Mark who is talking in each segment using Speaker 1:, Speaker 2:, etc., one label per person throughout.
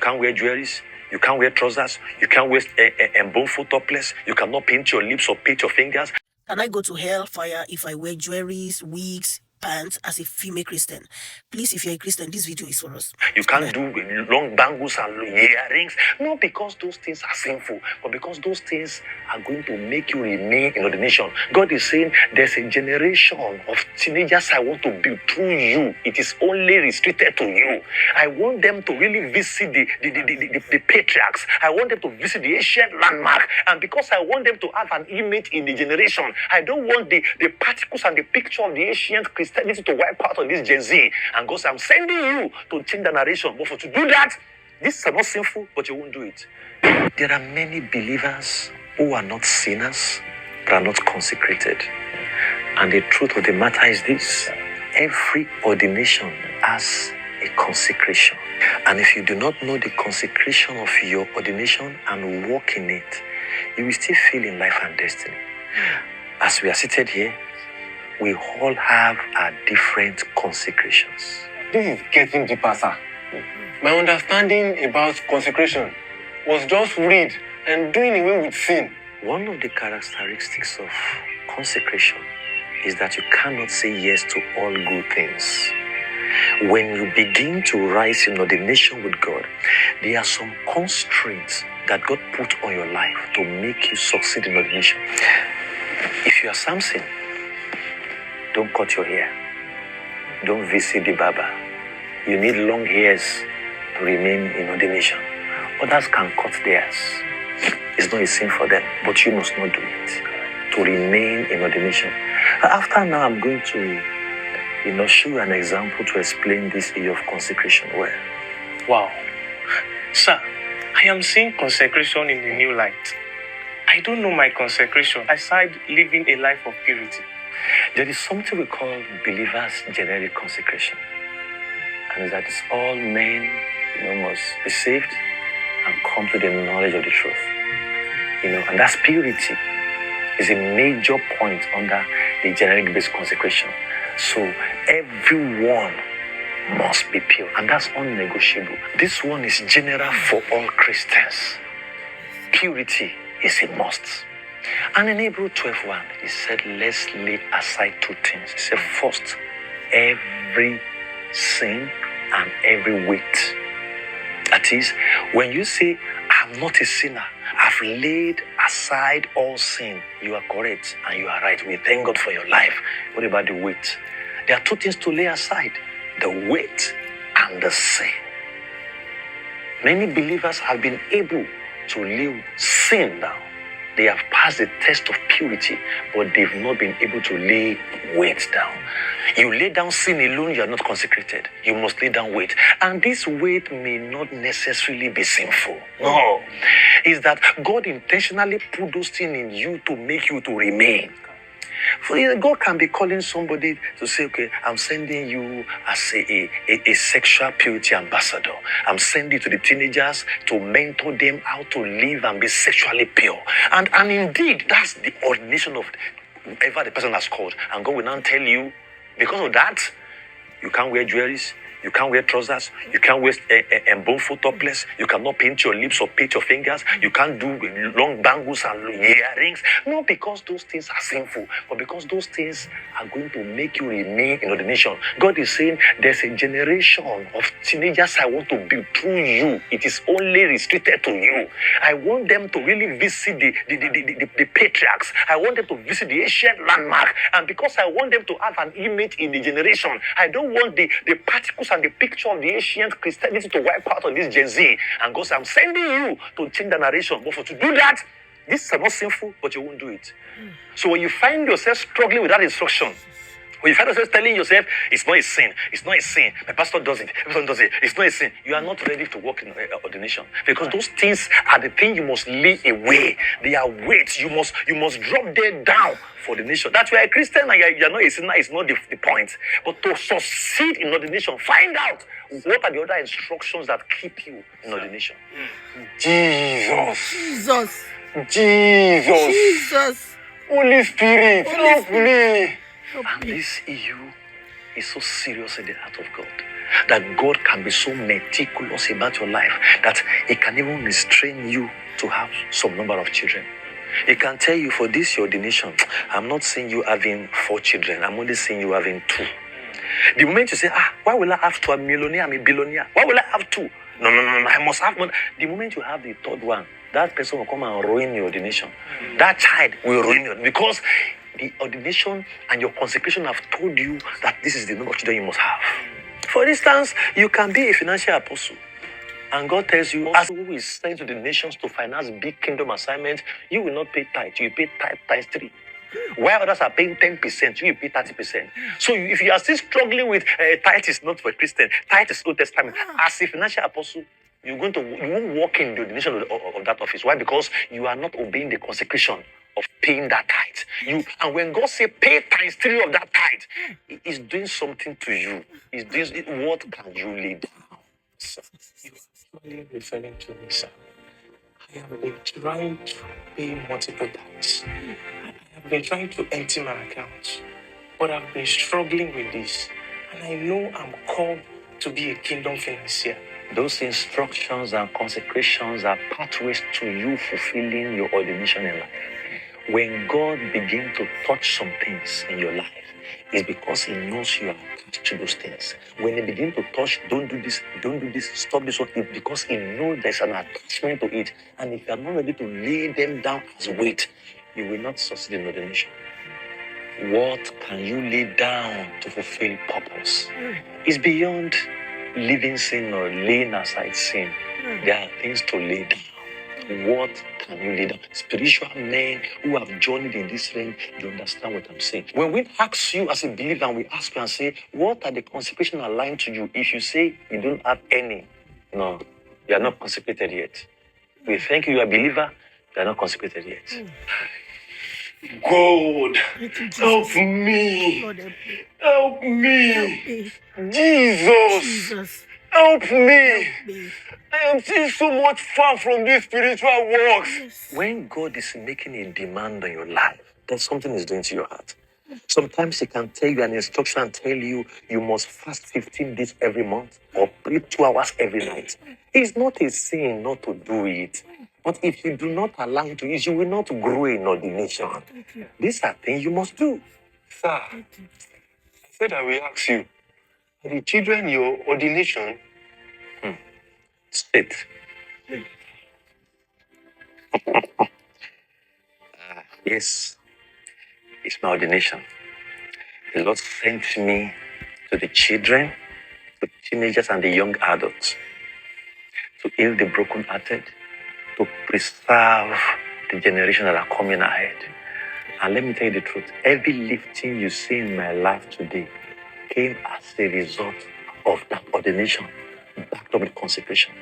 Speaker 1: can't wear jewelleries. You can't wear trousers. You can't wear bone topless. You cannot paint your lips or paint your fingers.
Speaker 2: Can I go to hellfire if I wear jewelries, wigs, pants as a female Christian? Please, if you're a Christian, this video is for us.
Speaker 1: You can't do long bangles and earrings. Not because those things are sinful, but because those things are going to make you remain in ordination. God is saying there's a generation of teenagers I want to build through you. It is only restricted to you. I want them to really visit the patriarchs. I want them to visit the ancient landmark. And because I want them to have an image in the generation, I don't want the particles and the picture of the ancient Christianity to wipe out on this Gen Z. And God says, I'm sending you to change the narration. But to do that, this is not sinful, but you won't do it. There are many believers who are not sinners, but are not consecrated. And the truth of the matter is this: every ordination has a consecration. And if you do not know the consecration of your ordination and walk in it, you will still fail in life and destiny. As we are seated here, we all have our different consecrations.
Speaker 3: This is getting deeper, sir. My understanding about consecration was just read and doing away with sin.
Speaker 1: One of the characteristics of consecration is that you cannot say yes to all good things. When you begin to rise in ordination with God, there are some constraints that God put on your life to make you succeed in ordination. If you are Samson, don't cut your hair. Don't visit the barber. You need long hairs to remain in ordination. Others can cut theirs. It's not a sin for them, but you must not do it to remain in ordination. After now, I'm going to show you an example to explain this area of consecration well.
Speaker 4: Wow. Sir, I am seeing consecration in a new light. I don't know my consecration aside living a life of purity.
Speaker 1: There is something we call believers' generic consecration. And that is all men must be saved and come to the knowledge of the truth. And that's purity is a major point under the generic-based consecration. So everyone must be pure, and that's unnegotiable. This one is general for all Christians. Purity is a must. And in Hebrews 12:1, he said, let's lay aside two things. He said, first, every sin and every weight. That is, when you say, I'm not a sinner, I've laid aside all sin, you are correct and you are right. We thank God for your life. What about the weight? There are two things to lay aside: the weight and the sin. Many believers have been able to lay sin down. They have passed the test of purity, but they've not been able to lay weight down. You lay down sin alone, you are not consecrated. You must lay down weight. And this weight may not necessarily be sinful. No. It's that God intentionally put those things in you to make you to remain. For God can be calling somebody to say, okay, I'm sending you as a sexual purity ambassador. I'm sending you to the teenagers to mentor them how to live and be sexually pure. And indeed, that's the ordination of whoever the person has called. And God will now tell you, because of that, you can't wear jewelries, you can't wear trousers, you can't wear bone topless, you cannot paint your lips or paint your fingers, you can't do long bangles and earrings. Not because those things are sinful, but because those things are going to make you remain in ordination. God is saying there's a generation of teenagers I want to build through you. It is only restricted to you. I want them to really visit the patriarchs. I want them to visit the ancient landmark. And because I want them to have an image in the generation, I don't want the particles and the picture of the ancient Christianity to wipe out on this Gen Z. And God says, I'm sending you to change the narration. But to do that, this is not sinful, but you won't do it. So when you find yourself struggling with that instruction, when you find yourself telling yourself, it's not a sin, it's not a sin, my pastor does it, everyone does it, it's not a sin, you are not ready to walk in ordination. Because those things are the things you must lay away. They are weights. You must drop them down for ordination. That's why a Christian and you're not a sinner is not the point. But to succeed in ordination, find out what are the other instructions that keep you in ordination.
Speaker 3: Jesus.
Speaker 2: Jesus.
Speaker 3: Holy Spirit, help me.
Speaker 1: And this EU is so serious in the heart of God. that God can be so meticulous about your life that He can even restrain you to have some number of children. He can tell you, for this your ordination, I'm not seeing you having 4 children. I'm only seeing you having 2. The moment you say, why will I have 2? I'm a millionaire, I'm a billionaire. Why will I have 2? No, I must have one. The moment you have the 3rd one, that person will come and ruin your ordination. That child will ruin you because the ordination and your consecration have told you that this is the number of children you must have. For instance, you can be a financial apostle. And God tells you, as who is sent to the nations to finance big kingdom assignments, you will not pay tithe. You will pay tithe times 3. While others are paying 10%, you will pay 30%. So if you are still struggling with tithe is not for Christian, tithe is Old Testament, as a financial apostle, you won't walk in the ordination of that office. Why? Because you are not obeying the consecration of paying that tithe. And when God says pay times 3 of that tithe, He is doing something to you. He's doing, what can you lay down?
Speaker 4: Sir, you are actually referring to me, sir. I have been trying to pay multiple tithes. I have been trying to empty my accounts, but I've been struggling with this. And I know I'm called to be a kingdom financier.
Speaker 1: Those instructions and consecrations are pathways to you fulfilling your ordination in life. When God begins to touch some things in your life, it's because He knows you are attached to those things. When He begins to touch, don't do this, stop this one, it's because He knows there's an attachment to it. And if you are not ready to lay them down as weight, you will not succeed in ordination. What can you lay down to fulfill purpose? It's beyond leaving sin or laying aside sin. There are things to lay down. What can you lay down? Spiritual men who have journeyed in this realm, you understand what I'm saying. When we ask you as a believer and we ask you and say, what are the consecration aligned to you? If you say you don't have any, no, you are not consecrated yet. We thank you are a believer, you are not consecrated yet.
Speaker 3: God, help me. Help me. Jesus. Help me. I am still so much far from these spiritual works.
Speaker 1: When God is making a demand on your life, then something is doing to your heart. Sometimes He can tell you an instruction and tell you, you must fast 15 days every month or pray 2 hours every night. It's not a sin not to do it. But if you do not allow it to it, you will not grow in ordination. These are things you must do.
Speaker 3: Sir, I said I will ask you, are the children your ordination?
Speaker 1: Sit. Yes, it's my ordination. The Lord sent me to the children, the teenagers, and the young adults to heal the brokenhearted, to preserve the generation that are coming ahead. And let me tell you the truth, every lifting you see in my life today came as a result of that ordination, backed up with consecration.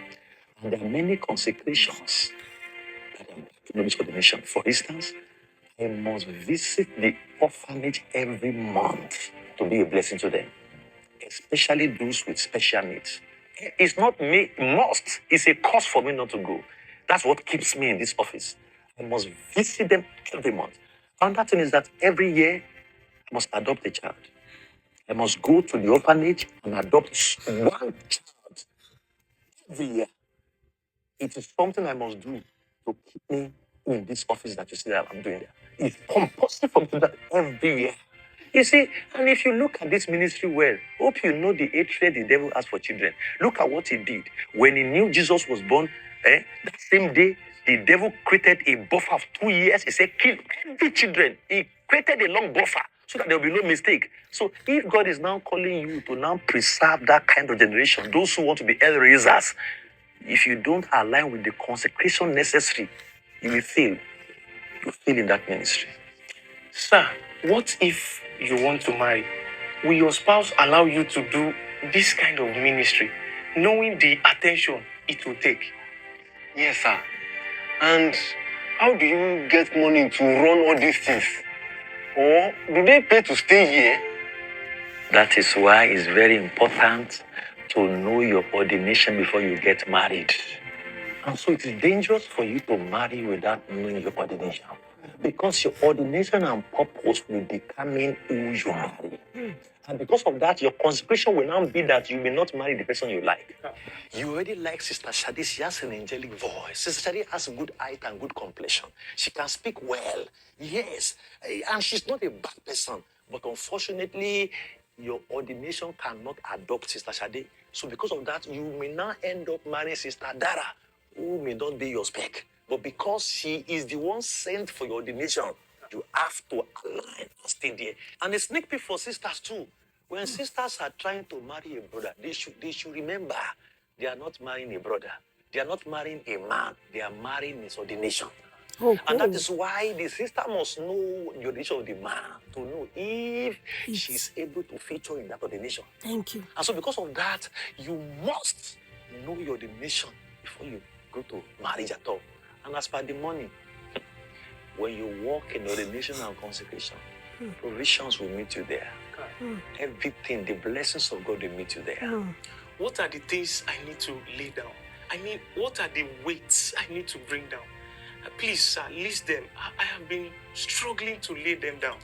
Speaker 1: And there are many consecrations that are backed up with ordination. For instance, I must visit the orphanage every month to be a blessing to them, especially those with special needs. It's not me, must. It's a cause for me not to go. That's what keeps me in this office. I must visit them every month. Another thing is that every year, I must adopt a child. I must go to the orphanage and adopt one child every year. It is something I must do to keep me in this office that you see that I'm doing there. It's compulsory for me to do that every year. You see, and if you look at this ministry well, hope you know the hatred the devil has for children. Look at what he did. When he knew Jesus was born, that same day, the devil created a buffer of 2 years. He said, kill every children. He created a long buffer so that there will be no mistake. So if God is now calling you to now preserve that kind of generation, those who want to be hell raisers, if you don't align with the consecration necessary, you will fail. You fail in that ministry.
Speaker 4: Sir, what if you want to marry? Will your spouse allow you to do this kind of ministry, knowing the attention it will take?
Speaker 3: Yes, sir. And how do you get money to run all these things? Or do they pay to stay here?
Speaker 1: That is why it's very important to know your ordination before you get married. And so it is dangerous for you to marry without knowing your ordination. because your ordination and purpose will determine who you marry. And because of that, your consecration will now be that you may not marry the person you like. You already like Sister Shadi. She has an angelic voice. Sister Shadi has a good height and good complexion. She can speak well. Yes. And she's not a bad person. But unfortunately, your ordination cannot adopt Sister Shadi. So because of that, you may now end up marrying Sister Dara, who may not be your spec. But because she is the one sent for your ordination, you have to align and stay there. And a sneak peek for sisters too. When sisters are trying to marry a brother, they should remember they are not marrying a brother. They are not marrying a man. They are marrying his ordination. And that is why the sister must know the ordination of the man to know if she's able to feature in that ordination.
Speaker 2: Thank you.
Speaker 1: And so because of that, you must know your ordination before you go to marriage at all. And as per the money, when you walk in ordination and consecration, provisions will meet you there. Everything, the blessings of God will meet you there.
Speaker 4: What are the things I need to lay down? I mean, what are the weights I need to bring down? Please, sir, list them. I have been struggling to lay them down.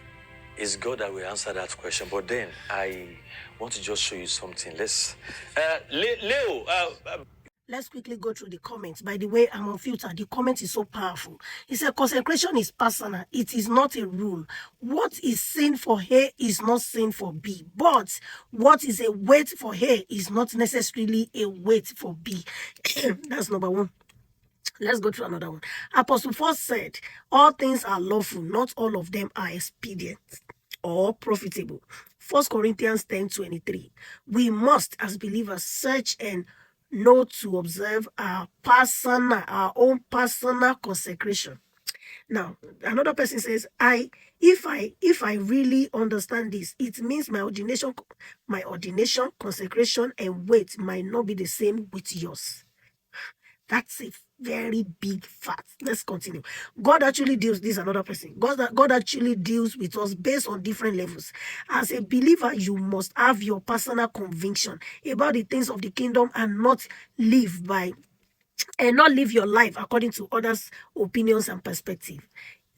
Speaker 1: It's God that will answer that question. But then I want to just show you something. Let's Leo.
Speaker 2: Let's quickly go through the comments. By the way, I'm on filter. The comment is so powerful. He said, consecration is personal. It is not a rule. What is sin for A is not sin for B. But what is a weight for A is not necessarily a weight for B. That's number one. Let's go to another one. Apostle Paul said, all things are lawful. Not all of them are expedient or profitable. 1 Corinthians 10:23. We must, as believers, search and know to observe our own personal consecration. Now, another person says, if I really understand this, it means my ordination, consecration, and weight might not be the same with yours. That's a very big fact. Let's continue. God actually deals, this is another person. God actually deals with us based on different levels. As a believer, you must have your personal conviction about the things of the kingdom and not live your life according to others' opinions and perspective.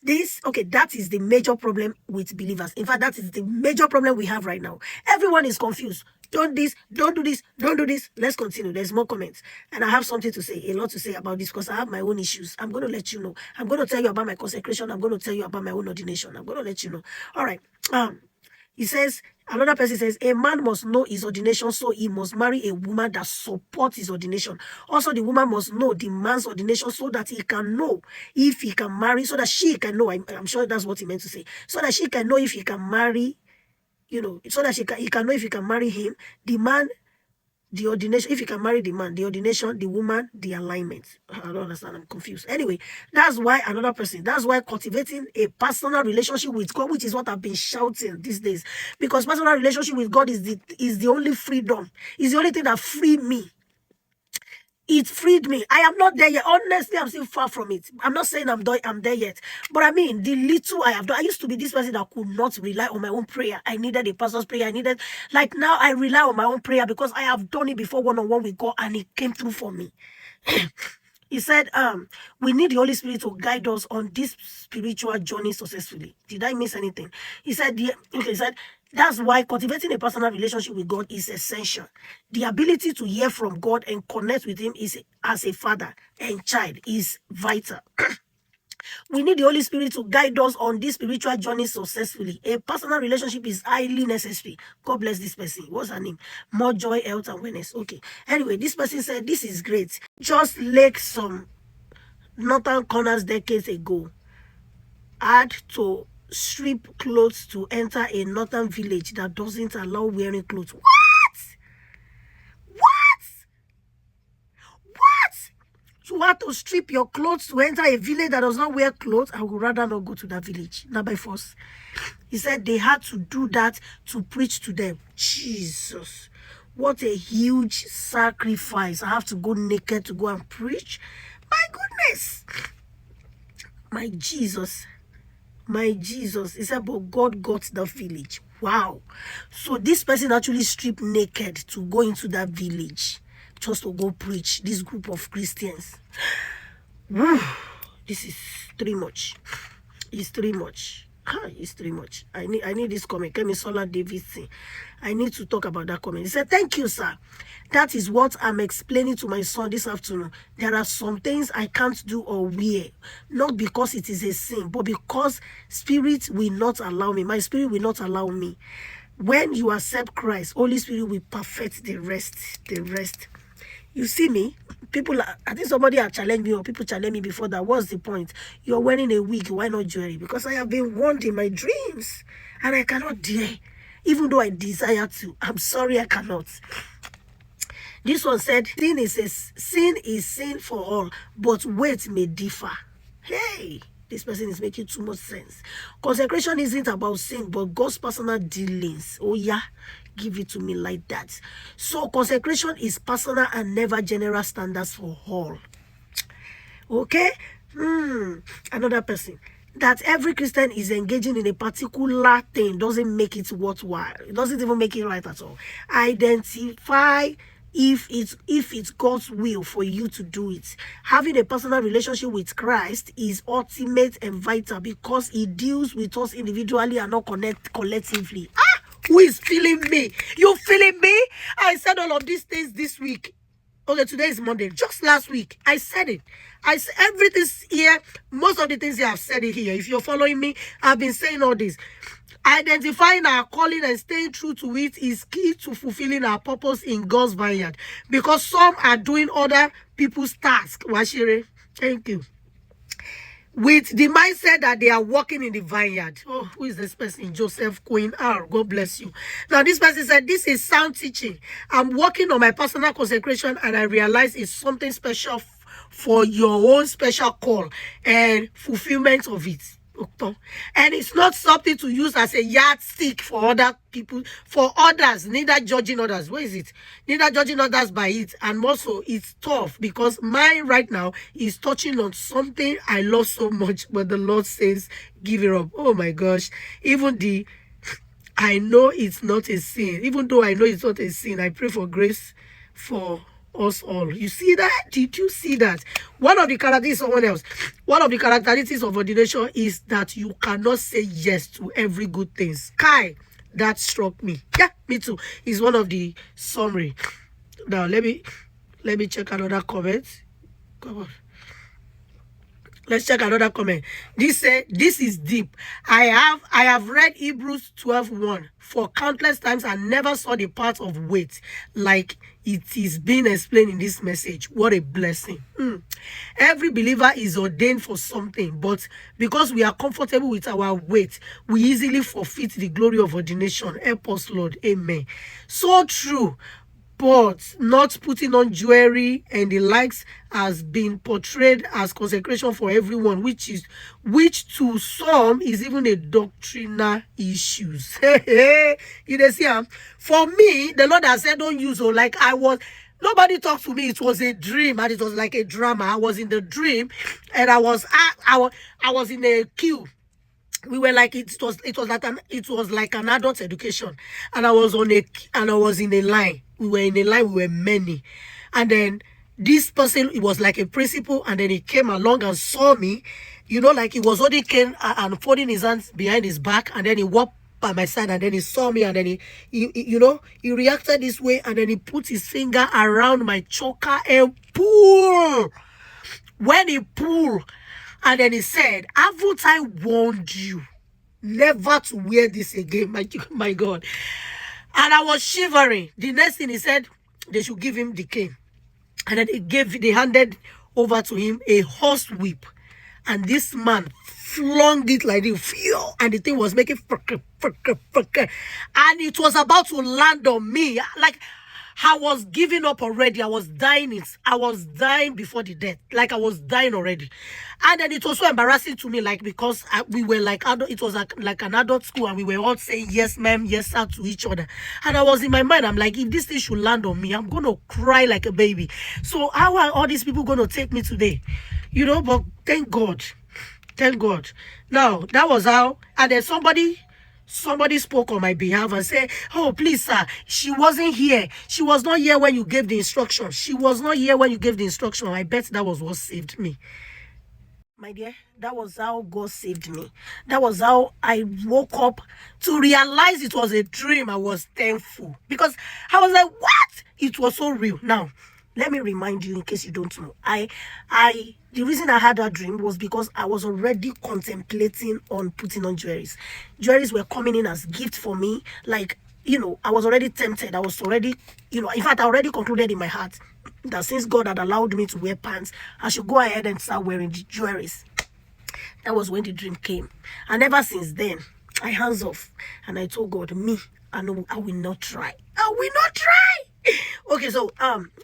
Speaker 2: That is the major problem with believers. In fact, that is the major problem we have right now. Everyone is confused. Don't this, don't do this, don't do this. Let's continue. There's more comments. And I have something to say, a lot to say about this because I have my own issues. I'm going to let you know. I'm going to tell you about my consecration. I'm going to tell you about my own ordination. I'm going to let you know. All right. He says, another person says, a man must know his ordination, so he must marry a woman that supports his ordination. Also, the woman must know the man's ordination so that he can know if he can marry, so that she can know. I'm sure that's what he meant to say. So that she can know if he can marry, so that he can know if he can marry him, the man, the ordination, if he can marry the man, the ordination, the woman, the alignment. I don't understand. I'm confused. Anyway, that's why cultivating a personal relationship with God, which is what I've been shouting these days, because personal relationship with God is the only freedom. It's the only thing that freed me. It freed me. I am not there yet. Honestly, I'm still far from it. I'm not saying I'm there yet. But I mean, the little I have done, I used to be this person that could not rely on my own prayer. I needed a pastor's prayer. Like now I rely on my own prayer because I have done it before one-on-one with God and it came through for me. He said, we need the Holy Spirit to guide us on this spiritual journey successfully. Did I miss anything? He said, that's why cultivating a personal relationship with God is essential. The ability to hear from God and connect with Him as a father and child is vital. We need the Holy Spirit to guide us on this spiritual journey successfully. A personal relationship is highly necessary. God bless this person. What's her name? More joy, health, and wellness. Okay. Anyway, this person said, this is great. Just like some northern corners decades ago, had to strip clothes to enter a northern village that doesn't allow wearing clothes. What? You have to strip your clothes to enter a village that does not wear clothes? I would rather not go to that village, not by force. He said they had to do that to preach to them. Jesus, what a huge sacrifice. I have to go naked to go and preach. My goodness. My Jesus. He said, but God got the village. Wow. So this person actually stripped naked to go into that village just to go preach. This group of Christians. This is too much. It's too much. It's too much. I need this comment. Kemi Sola Davidson. I need to talk about that comment. He said, thank you, sir. That is what I'm explaining to my son this afternoon. There are some things I can't do or wear. Not because it is a sin, but because spirit will not allow me. My spirit will not allow me. When you accept Christ, Holy Spirit will perfect the rest. The rest. You see me? People, I think somebody had challenged me, or people challenged me before that. What's the point? You're wearing a wig. Why not jewelry? Because I have been warned in my dreams. And I cannot dare. Even though I desire to. I'm sorry, I cannot. This one said, sin is sin for all, but weight may differ. Hey, this person is making too much sense. Consecration isn't about sin, but God's personal dealings. Oh yeah, give it to me like that. So consecration is personal and never general standards for all. Okay? Another person. That every Christian is engaging in a particular thing doesn't make it worthwhile. It doesn't even make it right at all. Identify if it's God's will for you to do it. Having a personal relationship with Christ is ultimate and vital because He deals with us individually and not collectively. Who is feeling me? You feeling me? I said all of these things this week. Okay, today is Monday. Just last week, I said it. I said everything here. Most of the things here, I've said it here. If you're following me, I've been saying all this. Identifying our calling and staying true to it is key to fulfilling our purpose in God's vineyard. Because some are doing other people's tasks. Washire, thank you. With the mindset that they are working in the vineyard. Oh, who is this person? Joseph Queen R. God bless you. Now, this person said, this is sound teaching. I'm working on my personal consecration and I realize it's something special for your own special call and fulfillment of it. And it's not something to use as a yardstick for other people, for others, neither judging others. Where is it? Neither judging others by it. And also, it's tough because mine right now is touching on something I love so much, but the Lord says, give it up. Oh my gosh. I know it's not a sin. Even though I know it's not a sin, I pray for grace for us all. You see that? Did you see that? One of the characteristics, someone else, one of the characteristics of ordination is that you cannot say yes to every good thing. Kai, that struck me. Yeah, me too. It's one of the summary. Now let me check another comment. Come on. Let's check another comment. This said, this is deep. I have read Hebrews 12:1 for countless times and never saw the part of weight like it is being explained in this message. What a blessing. Every believer is ordained for something, but because we are comfortable with our weight, we easily forfeit the glory of ordination. Help us, Lord. Amen. So true. But not putting on jewelry and the likes has been portrayed as consecration for everyone, which to some is even a doctrinal issues. You see, for me, the Lord has said don't use it. Nobody talked to me. It was a dream and it was like a drama. I was in the dream and I was in a queue. We were like it was like an adult education, and I was in a line. We were in a line. We were many, and then this person, it was like a principal, and then he came along and saw me, like he was holding cane and folding his hands behind his back, and then he walked by my side, and then he saw me, and then he reacted this way, and then he put his finger around my choker and pull. When he pulled. And then he said, haven't I warned you never to wear this again? My God. And I was shivering. The next thing he said, they should give him the cane. And then they handed over to him a horse whip. And this man flung it like this. And the thing was making and it was about to land on me. Like, I was giving up already. I was dying. I was dying before the death. Like I was dying already. And then it was so embarrassing to me, like, because we were like adult. It was like an adult school, and we were all saying yes, ma'am, yes, sir to each other. And I was in my mind, I'm like, if this thing should land on me, I'm gonna cry like a baby. So how are all these people gonna take me today? But thank God. Thank God. Now that was how. And then somebody spoke on my behalf and said, oh, please, sir, she wasn't here. She was not here when you gave the instruction. She was not here when you gave the instruction. I bet that was what saved me. My dear, that was how God saved me. That was how I woke up to realize it was a dream. I was thankful because I was like, what? It was so real. Now, let me remind you in case you don't know. The reason I had that dream was because I was already contemplating on putting on jewelries. Jewelries were coming in as gift for me. Like, I was already tempted. I was already, in fact, I already concluded in my heart that since God had allowed me to wear pants, I should go ahead and start wearing the jewelries. That was when the dream came. And ever since then, I hands off. And I told God, me, I know I will not try. I will not try. Okay, so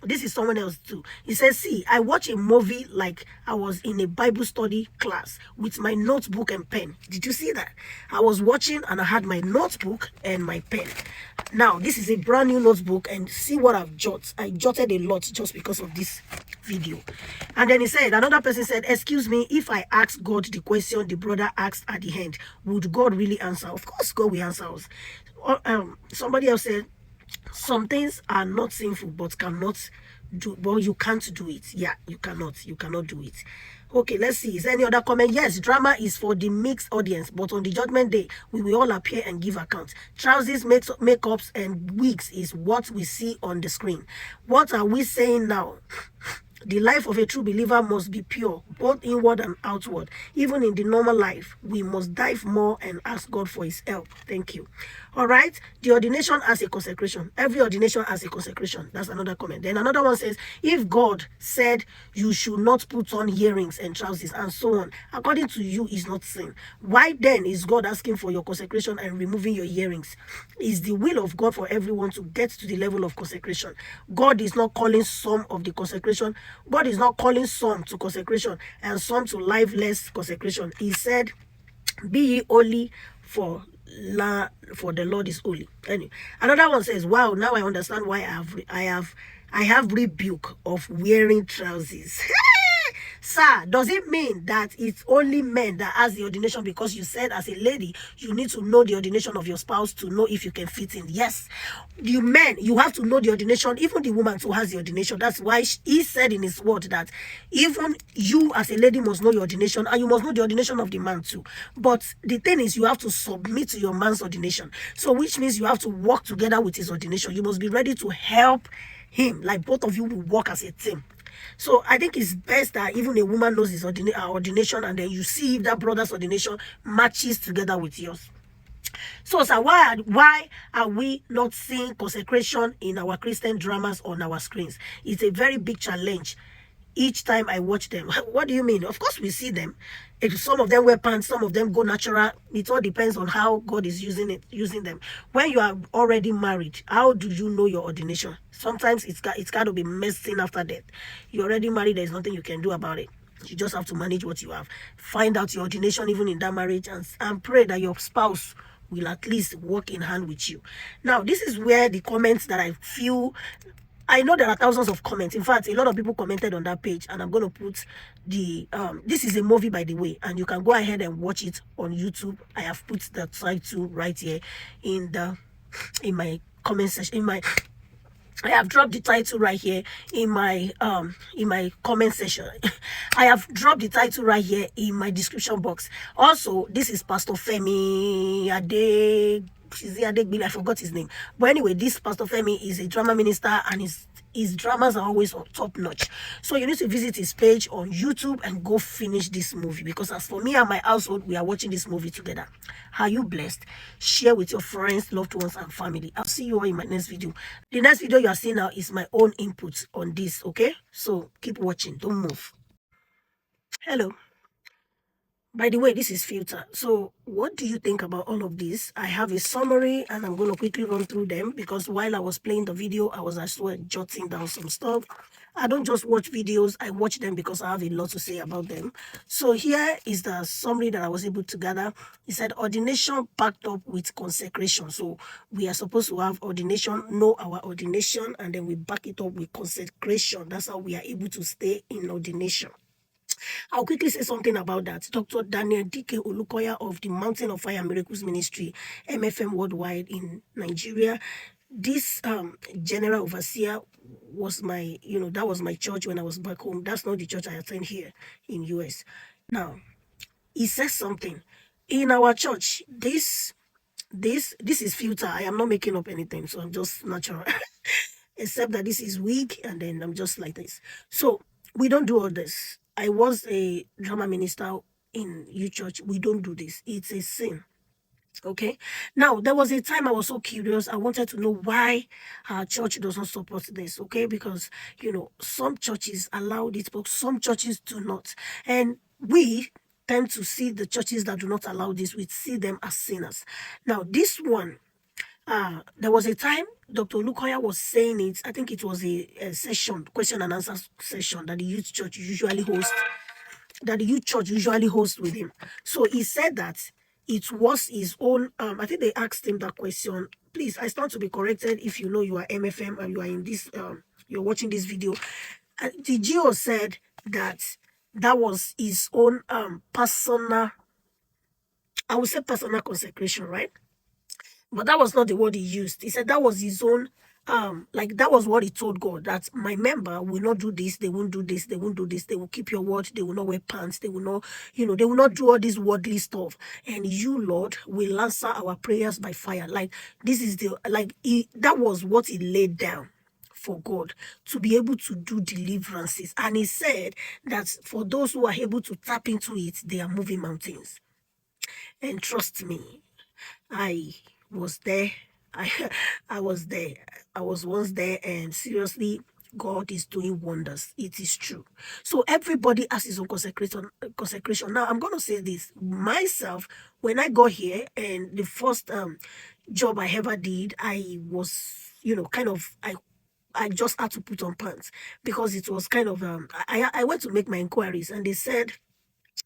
Speaker 2: this is someone else too. He says, see, I watch a movie like I was in a Bible study class with my notebook and pen. Did you see that? I was watching and I had my notebook and my pen. Now, this is a brand new notebook and see what I've jotted. I jotted a lot just because of this video. And then he said, another person said, excuse me, if I ask God the question the brother asked at the end, would God really answer? Of course, God will answer us. Somebody else said, some things are not sinful but cannot do, well, you can't do it. Yeah, you cannot do it. Okay, let's see, is there any other comment? Yes, drama is for the mixed audience, but on the judgment day we will all appear and give account. Trousers, makeups and wigs is what we see on the screen. What are we saying now? The life of a true believer must be pure, both inward and outward. Even in the normal life, we must dive more and ask God for his help. Thank you. All right. The ordination as a consecration. Every ordination as a consecration. That's another comment. Then another one says, if God said you should not put on earrings and trousers and so on, according to you, is not sin. Why then is God asking for your consecration and removing your earrings? Is the will of God for everyone to get to the level of consecration. God is not calling some of the consecration. God is not calling some to consecration and some to lifeless consecration. He said, be ye holy, for the Lord is holy. Anyway, another one says, wow, now I understand why I have rebuke of wearing trousers. Sir, does it mean that it's only men that has the ordination? Because you said as a lady, you need to know the ordination of your spouse to know if you can fit in. Yes, you men, you have to know the ordination. Even the woman who has the ordination. That's why he said in his word that even you as a lady must know your ordination, and you must know the ordination of the man too. But the thing is, you have to submit to your man's ordination. So which means you have to work together with his ordination. You must be ready to help him. Like both of you will work as a team. So I think it's best that even a woman knows his ordination, and then you see if that brother's ordination matches together with yours. So, sir, why are we not seeing consecration in our Christian dramas on our screens? It's a very big challenge each time I watch them. What do you mean? Of course we see them. If some of them wear pants, some of them go natural. It all depends on how God is using them. When you are already married, how do you know your ordination? Sometimes it's got to be messing after death. You're already married, there's nothing you can do about it. You just have to manage what you have. Find out your ordination even in that marriage, and pray that your spouse will at least work in hand with you. Now, this is where the comments that I feel, I know there are thousands of comments. In fact, a lot of people commented on that page, and I'm going to put the this is a movie, by the way, and you can go ahead and watch it on YouTube. I have put the title right here in my comment section. I have dropped the title right here in my comment section. I have dropped the title right here in my description box. Also, this is Pastor Femi I forgot his name. But anyway, this Pastor Femi is a drama minister, and his dramas are always top notch. So you need to visit his page on YouTube and go finish this movie. Because as for me and my household, we are watching this movie together. Are you blessed? Share with your friends, loved ones, and family. I'll see you all in my next video. The next video you are seeing now is my own input on this, okay? So keep watching. Don't move. Hello. By the way, this is Filter. So what do you think about all of this? I have a summary, and I'm going to quickly run through them, because while I was playing the video, I was actually jotting down some stuff. I don't just watch videos, I watch them because I have a lot to say about them. So here is the summary that I was able to gather. It said ordination packed up with consecration. So we are supposed to have ordination, know our ordination, and then we back it up with consecration. That's how we are able to stay in ordination. I'll quickly say something about that. Dr. Daniel D.K. Olukoya of the Mountain of Fire Miracles Ministry, MFM Worldwide in Nigeria. This general overseer was my, that was my church when I was back home. That's not the church I attend here in US. Now, he says something. In our church, this is filter. I am not making up anything, so I'm just natural. Except that this is wig, and then I'm just like this. So we don't do all this. I was a drama minister in U Church. We don't do this. It's a sin. Okay. Now, there was a time I was so curious. I wanted to know why our church does not support this. Okay. Because, some churches allow it, but some churches do not. And we tend to see the churches that do not allow this, we see them as sinners. Now, this one, there was a time Dr. Lukoya was saying it. I think it was a session, question and answer session that the youth church usually hosts with him. So he said that it was his own. I think they asked him that question. Please, I stand to be corrected if you know you are MFM and you are in this. You're watching this video. The GO said that that was his own personal. I would say personal consecration, right? But that was not the word he used. He said that was his own, like that was what he told God, that my member will not do this, they won't do this, they won't do this, they will keep your word, they will not wear pants, they will not, they will not do all this worldly stuff. And you, Lord, will answer our prayers by fire. Like this is that was what he laid down for God to be able to do deliverances. And he said that for those who are able to tap into it, they are moving mountains. And trust me, I was there. I I was there. I was once there, and seriously, God is doing wonders. It is true. So everybody has his own consecration. Now I'm gonna say this myself. When I got here, and the first job I ever did, I was, kind of I just had to put on pants because it was kind of I went to make my inquiries, and they said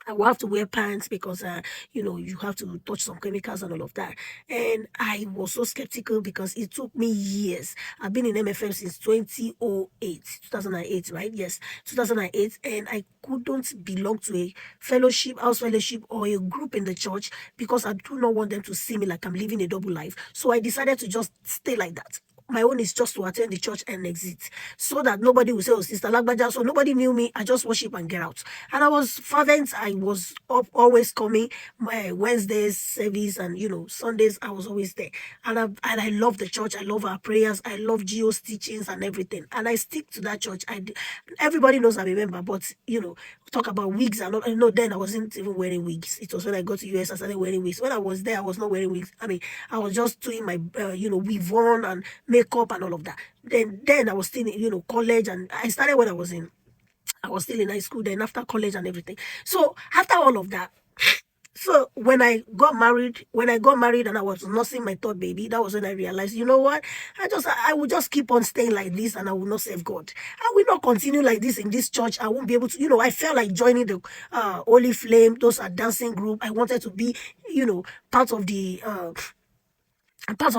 Speaker 2: I will have to wear pants because, you have to touch some chemicals and all of that. And I was so skeptical because it took me years. I've been in MFM since 2008, right? Yes, 2008. And I couldn't belong to a house fellowship, or a group in the church because I do not want them to see me like I'm living a double life. So I decided to just stay like that. My own is just to attend the church and exit, so that nobody will say, oh, Sister Lagbaja. So nobody knew me. I just worship and get out. And I was fervent. I was up, always coming. My Wednesdays service, and Sundays I was always there. And I love the church. I love our prayers. I love Geo's teachings and everything. And I stick to that church. Everybody knows I'm a member, but talk about wigs and all. Then I wasn't even wearing wigs. It was when I got to US I started wearing wigs. When I was there, I was not wearing wigs. I mean, I was just doing my weave on and makeup and all of that. Then I was still in college, and I started when I was still in high school. Then after college and everything. So after all of that. So when I got married and I was nursing my third baby, that was when I realized, you know what? I will just keep on staying like this, and I will not serve God. I will not continue like this in this church. I won't be able to, I felt like joining the Holy Flame. Those are dancing group. I wanted to be, part of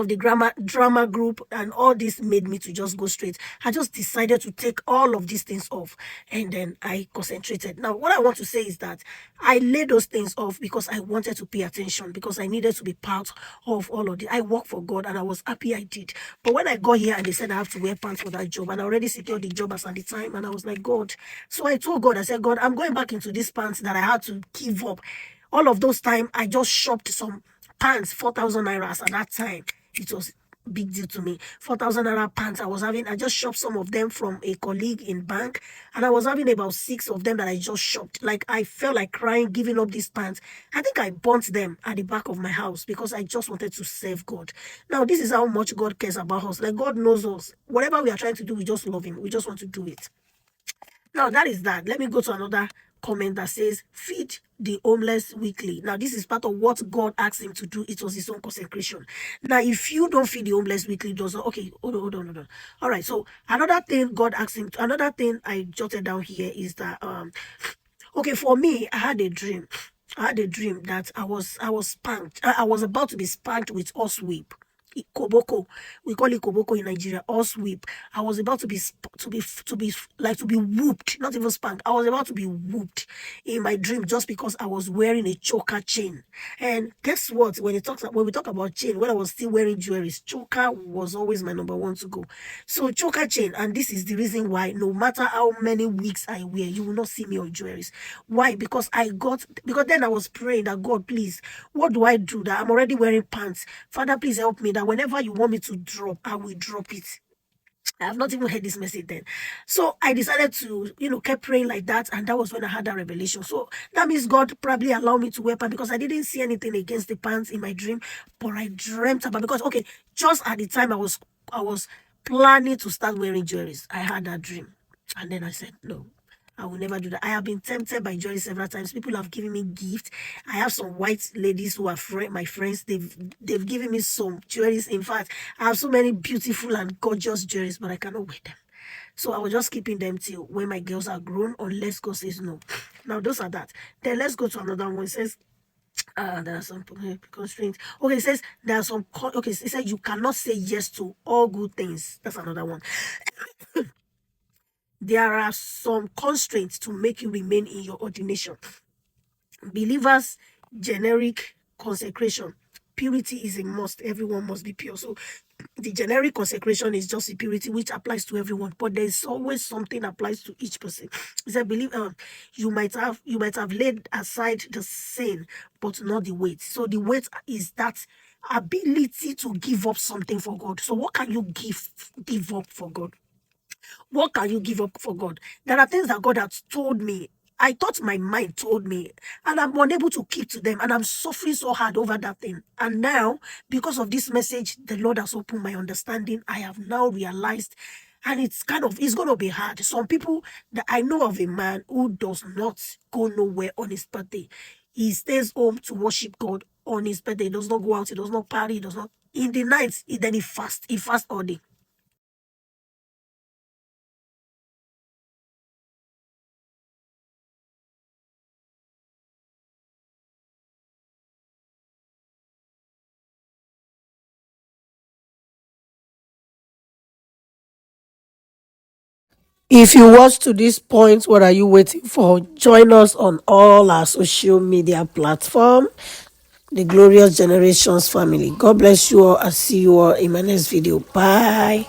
Speaker 2: the drama group, and all this made me to just go straight. I just decided to take all of these things off, and then I concentrated. Now, what I want to say is that I laid those things off because I wanted to pay attention, because I needed to be part of all of this. I work for God, and I was happy I did. But when I got here and they said I have to wear pants for that job, and I already secured the job as at the time, and I was like, God. So I told God, I said, God, I'm going back into these pants that I had to give up. All of those time, I just shopped some pants, 4,000 naira at that time. It was big deal to me. 4,000 naira pants. I just shopped some of them from a colleague in bank, and I was having about 6 of them that I just shopped. Like, I felt like crying, giving up these pants. I think I burnt them at the back of my house because I just wanted to serve God. Now, this is how much God cares about us. Like, God knows us. Whatever we are trying to do, we just love Him. We just want to do it. Now, that is that. Let me go to another comment that says, feed the homeless weekly. Now, this is part of what God asked him to do. It was his own consecration. Now, if you don't feed the homeless weekly, does not, okay, hold on. All right, so another thing God asked him, another thing I jotted down here is that, okay, for me, I had a dream. I had a dream that I was spanked. I was about to be spanked with horse whip. Koboko. We call it koboko in Nigeria, or sweep. I was about to be whooped, not even spanked. I was about to be whooped in my dream just because I was wearing a choker chain. And guess what? When we talk about chain, when I was still wearing jewelries, choker was always my number one to go. So choker chain, and this is the reason why no matter how many wigs I wear, you will not see me on jewelries. Why? Because then I was praying that God, please, what do I do that I'm already wearing pants? Father, please help me that whenever you want me to drop, I will drop it. I have not even heard this message then. So I decided to, keep praying like that. And that was when I had that revelation. So that means God probably allowed me to wear pants because I didn't see anything against the pants in my dream. But I dreamt about, because, okay, just at the time I was planning to start wearing jewelries, I had that dream. And then I said, no, I will never do that. I have been tempted by jewelry several times. People have given me gifts. I have some white ladies who are my friends. They've given me some jewelries. In fact, I have so many beautiful and gorgeous jewelries, but I cannot wear them. So I was just keeping them till when my girls are grown, unless God says no. Now those are that. Then let's go to another one. It says there are some constraints. Okay, it says there are some. Okay, it says you cannot say yes to all good things. That's another one. There are some constraints to make you remain in your ordination. Believers, generic consecration. Purity is a must. Everyone must be pure. So the generic consecration is just the purity, which applies to everyone. But there's always something applies to each person. It's a believe you might have laid aside the sin, but not the weight. So the weight is that ability to give up something for God. So what can you give up for God? What can you give up for God? There are things that God has told me. I thought my mind told me, and I'm unable to keep to them, and I'm suffering so hard over that thing. And now, because of this message, the Lord has opened my understanding. I have now realized, and it's going to be hard. Some people that I know of a man who does not go nowhere on his birthday. He stays home to worship God on his birthday. He does not go out. He does not party. He does not. In the night, then he fasts. He fasts all day. If you watch to this point, what are you waiting for? Join us on all our social media platforms, the Glorious Generations family. God bless you all. I'll see you all in my next video. Bye.